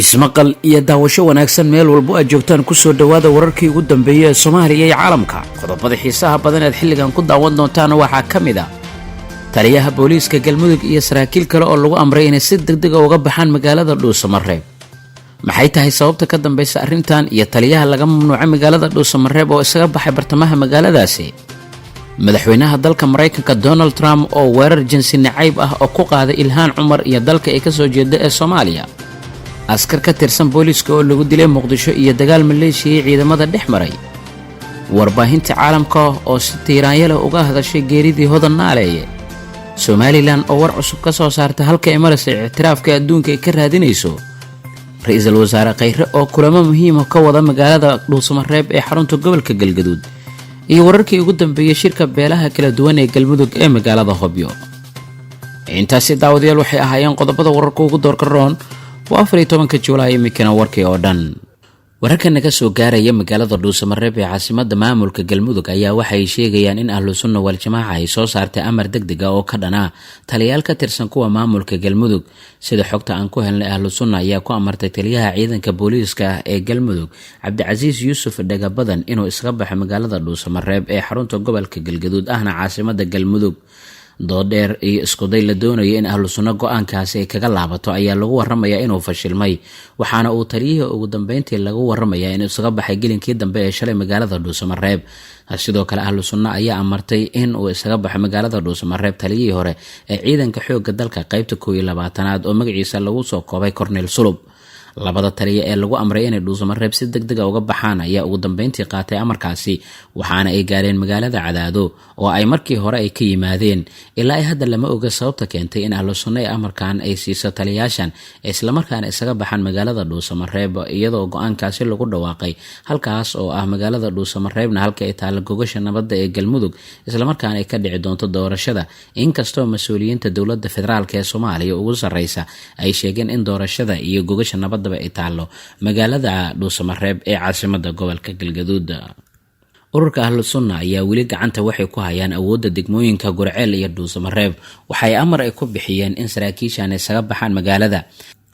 ismaqal iyo daawasho wanaagsan meel walbo aad joogtaan ku soo dhawaada wararkii ugu dambeeyay ee Soomaaliya iyo caalamka. Qodobada xiisaha badan ee xilligan ku daawan doontaan waxaa ka mid ah taliyaha booliiska Galmudug iyo saraakiil kale oo lagu amray inay si degdeg ah uga baxaan magaalada Dhuusamareeb. maxay tahay sababta ka dambaysa arrintan iyo taliyaha laga mamnuucay magaalada Dhuusamareeb oo isaga baxay bartamaha magaaladaasi? madaxweynaha dalka Mareykanka Donald Trump oo weerar jinsi nacayb ah oo ku qaaday Ilhaan Cumar iyo dalka ay ka soo jeeda ee Soomaaliya. askar ka tirsan booliiska oo lagu dilay Muqdisho iyo dagaal Maleeshiya iyo ciidamada dhexmaray. warbaahinta caalamka oo si tiiraanyada uga hadashay geeridii Hodan Naaleeye. Somaliland oo war cusub ka soo saartay halka ay marayso ictiraafka adduunka ay ka raadinayso. ra'iisul wasaare Khayre oo kulamo muhiim ah ka wada magaalada Dhuusamareeb ee xarunta gobolka Galgaduud. iyo wararkii ugu dambeeyay shirka beelaha kala duwan ee Galmudug ee magaalada Hobyo. intaasi daawadayaal waxay ahaayeen qodobada wararka ugu doorka roon. waa 14 Juulaay imikana warkii oo dhan. wararka naga soo gaaraya magaalada Dhuusamareeb ee caasimadda maamulka Galmudug ayaa waxay sheegayaan in Ahlu Sunna wal Jamaaca ay soo saartay amar degdeg ah oo ka dhana taliyaal ka tirsan kuwa maamulka Galmudug. sida xogta aan ku helnay Ahlu Sunna ayaa ku amartay taliyaha ciidanka booliiska ee Galmudug Cabdicasiis Yuusuf Dhagabadan inuu iskaga baxo magaalada Dhuusamareeb ee xarunta gobolka Galgaduud ahna caasimadda Galmudug. doodheer iyo isku day la doonayay in Ahlu Sunna go'aankaasi ay kaga laabato ayaa lagu waramayaa inuu fashilmay, waxaana uu taliyihii ugu dambeyntii lagu waramayaa inuu isaga baxay gelinkii dambe ee shalay magaalada Dhuusamareeb. sidoo kale Ahlu Sunna ayaa amartay in uu isaga baxo magaalada Dhuusamareeb taliyihii hore ee ciidanka xoogga dalka qaybta 12aad oo magaciisa lagu soo koobay Cornel Sulub. labada taliye ee lagu amray inay Dhuusamareeb si degdeg ah uga baxaan ayaa ugu dambeyntii qaatay amarkaasi, waxaana ay gaareen magaalada Cadaado oo ay markii hore ay ka yimaadeen. ilaa ay hadda lama oga sababta keentay in Ahlu Sunna amarkan ay siiso taliyaashan isla markaana isaga baxaan magaalada Dhuusamareeb iyadoo go'aankaasi lagu dhawaaqay halkaas oo ah magaalada Dhuusamareebna halka ay taalo gogasha nabadda ee Galmudug isla markaana ay ka dhici doonto doorashada, inkastoo mas'uuliyiinta dowladda federaalka ee Soomaaliya ugu sareysa ay sheegeen in doorashada iyo gogasha nabadda ay taalo magaalada Dhuusamareeb ee caasimadda gobolka Galgaduud. ururka Ahlu Sunna ayaa weli gacanta waxay ku hayaan awoodda degmooyinka Gurceel iyo Dhuusamareeb. waxay amar ay ku bixiyeen in saraakiishan isaga baxaan magaalada.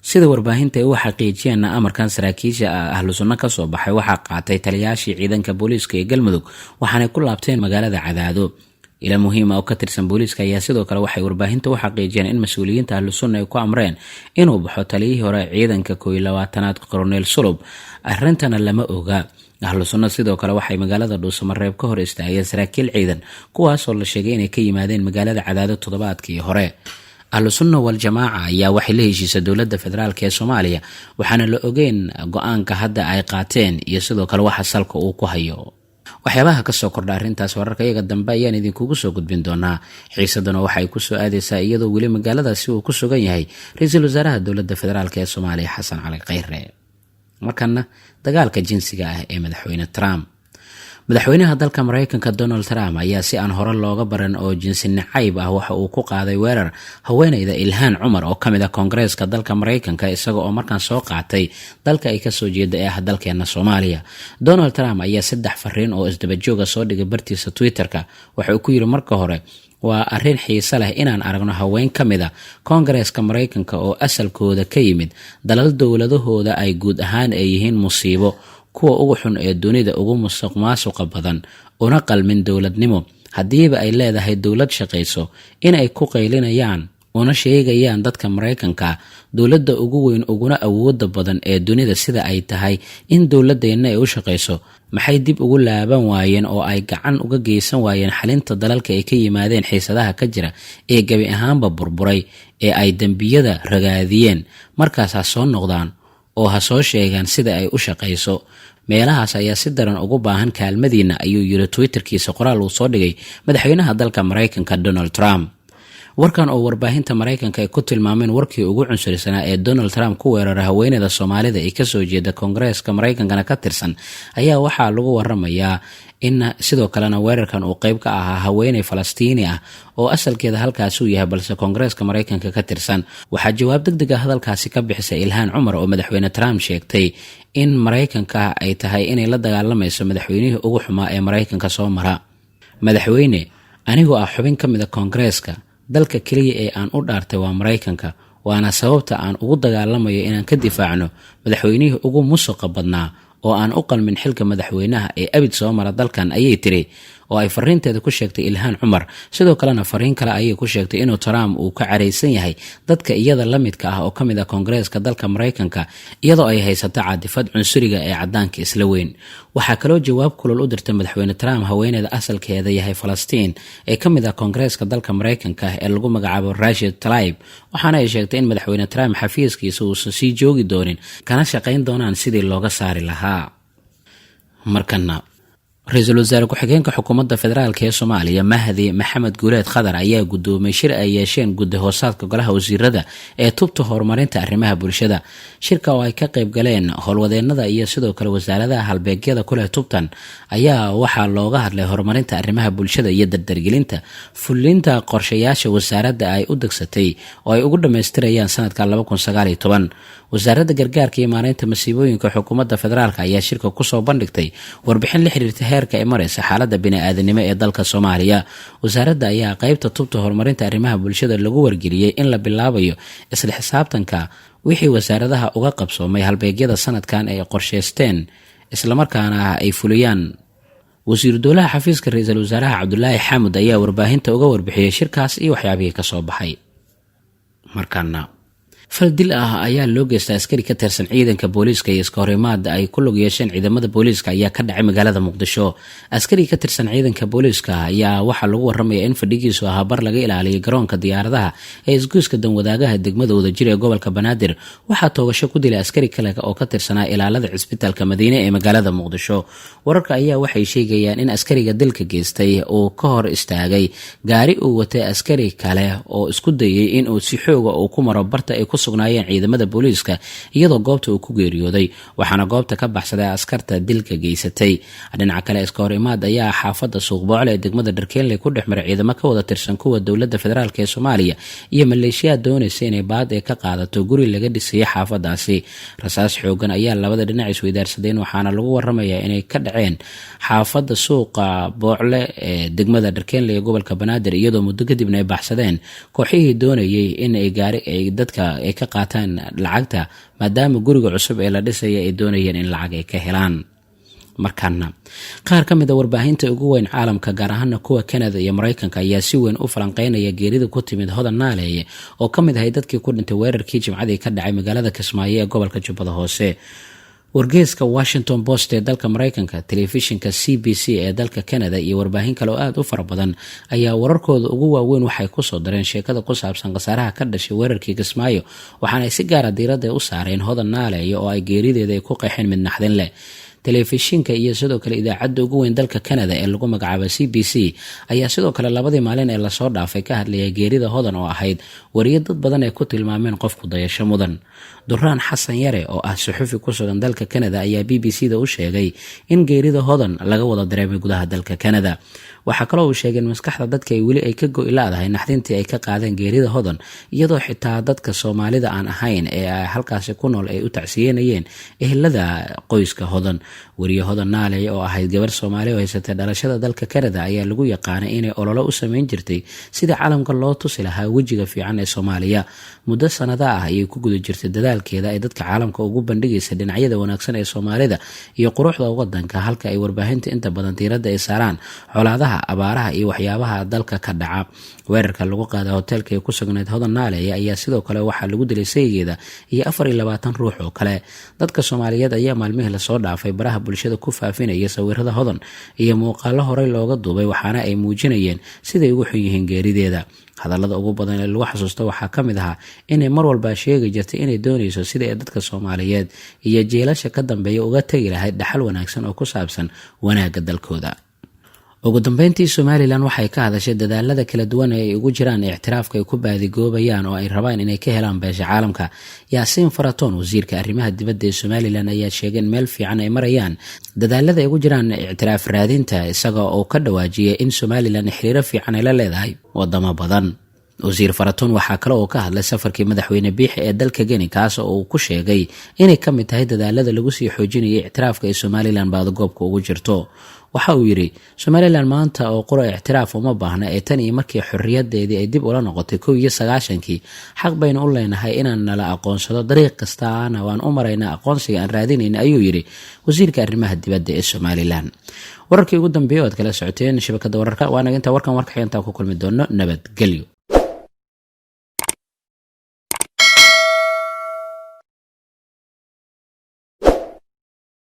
sida warbaahinta ay u xaqiijiyeen amarkan saraakiisha Ahlu Sunna ka soo baxay waxaa qaatay taliyaashii ciidanka booliiska ee Galmudug waxaana ku laabteen magaalada Cadaado. ila muhiim ah oo ka tirsan booliiska ayaa sidoo kale waxay warbaahinta u xaqiijiyeen in mas'uuliyiinta Ahlu Sunna ay ku amreen inuu baxo taliyihii hore ciidanka 12aad Cornel Sulub. arrintana lama oga. Ahlu Sunna sidoo kale waxay magaalada Dhuusamareeb ka hor istaageen saraakiil ciidan kuwaas oo la sheegay inay ka yimaadeen magaalada Cadaado toddobaadkii hore. Ahlu Sunna wal Jamaaca ayaa waxay la heshiisay dowladda federaalka ee Soomaaliya waxaana la ogeyn go'aanka hadda ay qaateen iyo sidoo kale waxa salka uu ku hayo. waxyaabaha ka soo kordha arrintaas wararka iyaga dambe ayaan idinkugu soo gudbin doonaa. xiisaduna waxay ku soo aadaysaa iyadoo weli magaaladaasi uu ku sugan yahay ra'iisul wasaaraha dowladda federaalka ee Soomaaliya Xasan Cali Khayre. markana dagaalka jinsiga ah ee madaxweyne Trump. madaxweynaha dalka Mareykanka Donald Trump ayaa si aan hore looga baran oo jinsi nacayb ah waxa uu ku qaaday weerar haweeneyda Ilhaan Cumar oo kamid ah Koongareeska dalka Mareykanka isaga oo markaan soo qaatay dalka ay ka soo jeeda ee dalkeena Soomaaliya. Donald Trump ayaa 3 fariin oo isdaba joog ah soo dhigay bartiisa Twitterka. waxa uu ku yiri marka hore waa arrin xiiso leh inaan aragno haween kamid ah Koongareeska Mareykanka oo asalkooda ka yimid dalal dowladahooda ay guud ahaan ay yihiin musiibo, kuwa ugu xun ee dunida ugu musuqmaasuqa badan una qalmin dowladnimo. haddiiba ay leedahay dowlad shaqayso inay ku qaylinayaan una sheegayaan dadka Mareykanka dowladda ugu weyn uguna awoodda badan ee dunida sida ay tahay in dowladdeena ay u shaqayso, maxay dib ugu laaban waayeen oo ay gacan uga geysan waayeen xalinta dalalka ay ka yimaadeen xiisadaha ka jira ee gabi ahaanba burburay ee ay dambiyada ragaadiyeen. markaas ha soo noqdaan oo ha soo sheegaan sida ay u shaqayso. meelahaas ayaa si daran ugu baahan kaalmadiina, ayuu yiri Twitterkiisa qoraal uu soo dhigay madaxweynaha dalka Mareykanka Donald Trump. warkan oo warbaahinta Mareykanka ay ku tilmaameen warkii ugu cunsursanaa ee Donald Trump ku weeraray haweeneyda Soomaalida ee ka soo jeeda Koongareeska Mareykankana ka tirsan ayaa waxaa lagu waramayaa in sidoo kalena weerarkan uu qayb ka ahaa haweeney Falastiini ah oo asalkeeda halkaas uu yahay balse Koongareeska Mareykanka ka tirsan. waxaa jawaab degdeg ah hadalkaasi ka bixisay Ilhaan Cumar oo madaxweyne Trump sheegtay in Mareykanka ay tahay inay la dagaalamayso madaxweynihii ugu xumaa ee Mareykanka soo mara. madaxweyne, anigoo ah xubin ka mid ah Koongareeska, dalka kaliya ee aan u dhaartay waa Mareykanka, waana sababta aan ugu dagaalamayo inaan ka difaacno madaxweynihii ugu musuqa badnaa oo aan u qalmin xilka madaxweynaha ee abid soo mara dalkan, ayay tiri, oo ay fariinteeda ku sheegtay Ilhaan Cumar. sidoo kalena fariin kale ayay ku sheegtay inuu Trump uu ka careysan yahay dadka iyada la midka ah oo ka mid ah Koongareeska dalka Mareykanka, iyadoo ay haysato caadifad cunsuriga ee cadaanka isla weyn. waxaa kaloo jawaab kulul u dirtay madaxweyne Trump haweeneyda asalkeeda yahay Falastiin ee ka mid ah Koongareeska dalka Mareykanka ee lagu magacaabo Rashid Tlaib, waxaana ay sheegtay in madaxweyne Trump xafiiskiisa uusan sii joogi doonin kana shaqayn doonaan sidii looga saari lahaa. markana ra-iisul wasaare ku-xigeenka xukuumadda federaalk ee Soomaaliya Mahdi Maxamed Guuleed Khadar ayaa gudoomay shir ay yeesheen guddi hoosaadka golaha wasiirada ee tubta horumarinta arrimaha bulshada. shirka oo ay ka qayb galeen howlwadeenada iyo sidoo kale wasaaradaha halbeegyada ku leh tubtan ayaa waxaa looga hadlay horumarinta arrimaha bulshada iyo dardargelinta fulinta qorshayaasha wasaaradda ay u degsatay oo ay ugu dhammaystirayaan sanadka 2019. wasaaradda gargaarka iyo maareynta masiibooyinka xukuumadda federaalk ayaa shirka kusoo bandhigtay warbixin la xiriirta heerka ay maraysa xaaladda bini'aadanimo ee dalka Soomaaliya. wasaaradda ayaa qaybta tubta horumarinta arrimaha bulshada lagu wargeliyey in la bilaabayo isla xisaabtanka wixii wasaaradaha uga qabsoomay halbeegyada sanadkan ay qorsheysteen islamarkaana ay fuliyaan. wasiiru dowlaha xafiiska ra-iisul wasaaraha Cabdulaahi Xaamud ayaa warbaahinta uga warbixiyey shirkaas iyo waxyaabihii ka soo baxay. markana fal dil ah ayaa loo geystay askari ka tirsan ciidanka booliiska iyo iska horimaada ay ku lug yeesheen ciidamada booliiska ayaa ka dhacay magaalada Muqdisho. askari ka tirsan ciidanka booliiska ayaa waxaa lagu waramaya in fadhigiisu ahaa bar laga ilaaliyay garoonka diyaaradaha ee isgoyska danwadaagaha degmada Wadajir ee gobolka Banaadir. waxaa toogasho ku dilay askari kale oo ka tirsanaa ilaalada cisbitaalka Madiine ee magaalada Muqdisho. wararka ayaa waxay sheegayaan in askariga dilka geystay uu ka hor istaagay gaari uu watay askari kale oo isku dayay in uu si xooga uu ku maro barta ay sugnaayeen ciidamada booliiska iyadoo goobta uu ku geeriyooday, waxaana goobta ka baxsaday askarta dilka geysatay. dhinaca kale iska hor imaad ayaa xaafadda Suuq Boocle ee degmada Dharkeenley ku dhexmaray ciidamo ka wada tirsan kuwa dowladda federaalk ee Soomaaliya iyo maleeshiyaad doonaysa inay baad ee ka qaadato guri laga dhisay xaafadaasi. rasaas xoogan ayaa labada dhinac isweydaarsadeen, waxaana lagu waramayaa inay ka dhaceen xaafadda Suuqa Boocle ee degmada Dharkeenley ee gobolka Banaadir, iyadoo muddo kadibna ay baxsadeen kooxihii doonayay in ay gaari ay dadka ay ka qaataan lacagta maadaama guriga cusub ee la dhisaya ay doonayeen in lacag ay ka helaan. markana qaar ka mid a warbaahinta ugu weyn caalamka gaar ahaana kuwa Canada iyo Mareykanka ayaa si weyn u falanqeynaya geerida ku timid Hodan Naaleeye oo ka mid ahay dadkii ku dhintay weerarkii Jimcadii ka dhacay magaalada Kismaayo ee gobolka Jubbada Hoose. wargeyska Washington Post ee dalka Mareykanka, telefishinka CBC ee dalka Canada iyo warbaahin kale oo aad u fara badan ayaa wararkooda ugu waaweyn waxay ku soo dareen sheekada ku saabsan khasaaraha ka dhashay weerarkii Kismaayo, waxaana ay si gaara diiradda u saareen Hodan Naaleeye oo ay geerideeda ay ku qeexeen mid naxdin leh. telefishinka iyo sidoo kale idaacadda ugu weyn dalka Canada ee lagu magacaabo CBC ayaa sidoo kale labadii maalin ee lasoo dhaafay ka hadlayay geerida Hodan oo ahayd wariye dad badan ay ku tilmaameen qof ku dayasho mudan. Durraan Xasan Yare oo ah suxufi ku sugan dalka Canada ayaa BBC-da u sheegay in geerida Hodan laga wada dareemay gudaha dalka Canada. waxaa kaloo uu sheegay in maskaxda dadka ay weli ay ka go'ilaadahay naxdintii ay ka qaadeen geerida Hodan, iyadoo xitaa dadka Soomaalida aan ahayn ee halkaasi ku nool ay u tacsiyenayeen ehelada qoyska Hodan. wariye Hodan Naaleeye oo ahayd gabar Soomaali oo haysatay dhalashada dalka Canada ayaa lagu yaqaanay inay ololo u sameyn jirtay sida caalamka loo tusi lahaa wejiga fiican ee Soomaaliya. muddo sanado ah ayay ku guda jirtay dadaalkeeda ay dadka caalamka ugu bandhigaysa dhinacyada wanaagsan ee Soomaalida iyo quruxda wadanka, halka ay warbaahinta inta badan diiradda ay saaraan colaadaha, abaaraha iyo waxyaabaha dalka ka dhaca. weerarka lagu qaaday hoteelka ay ku sugnayd Hodan Naaleeye ayaa sidoo kale waxaa lagu dilay saygeeda iyo 24 ruux oo kale. dadka Soomaaliyeed ayaa maalmihii lasoo dhaafay baraha bulshada ku faafinaya sawirada Hodan iyo muuqaalo horey looga duubay, waxaana ay muujinayeen siday ugu xun yihiin geerideeda. hadallada ugu badan ee lagu xasuusto waxaa ka mid ahaa inay mar walba sheegi jirtay inay doonayso sida ay dadka Soomaaliyeed iyo jeelasha ka dambeeya uga tagi lahayd dhaxal wanaagsan oo ku saabsan wanaagga dalkooda. ugu dambeyntii Somaliland waxay ka hadashay dadaalada kala duwan ee ay ugu jiraan ictiraafka ay ku baadigoobayaan oo ay rabaan inay ka helaan beesha caalamka. Yaasiin Faratoon, wasiirka arrimaha dibadda ee Somaliland, ayaa sheegay in meel fiican ay marayaan dadaalada ay ugu jiraan ictiraaf raadinta, isaga oo ka dhawaajiyay in Somaliland xiriiro fiican ay la leedahay wadamo badan. wasiir Faratoon waxaa kale oo ka hadlay safarkii madaxweyne Biixi ee dalka Geni, kaas oo uu ku sheegay inay ka mid tahay dadaalada lagu sii xoojinayo ictiraafka ee Somaliland baad goobka ugu jirto. waxa uu yidhi somalilan maanta oo qura ictiraaf uma baahna ee tan iyo markii xorriyadeedii ay dib ula noqotay 1991 xaq baynu u leenahay inaan nala aqoonsado dariiq kastaana waan u maraynaa aqoonsiga aan raadinayna ayuu yidhi wasiirka arrimaha dibadda ee somalilan. wararkii ugu dambeeyay oo aad kala socoteen shabakada wararka waana inta warkan warka xigeentaa ku kulmi doono nabadgelyo.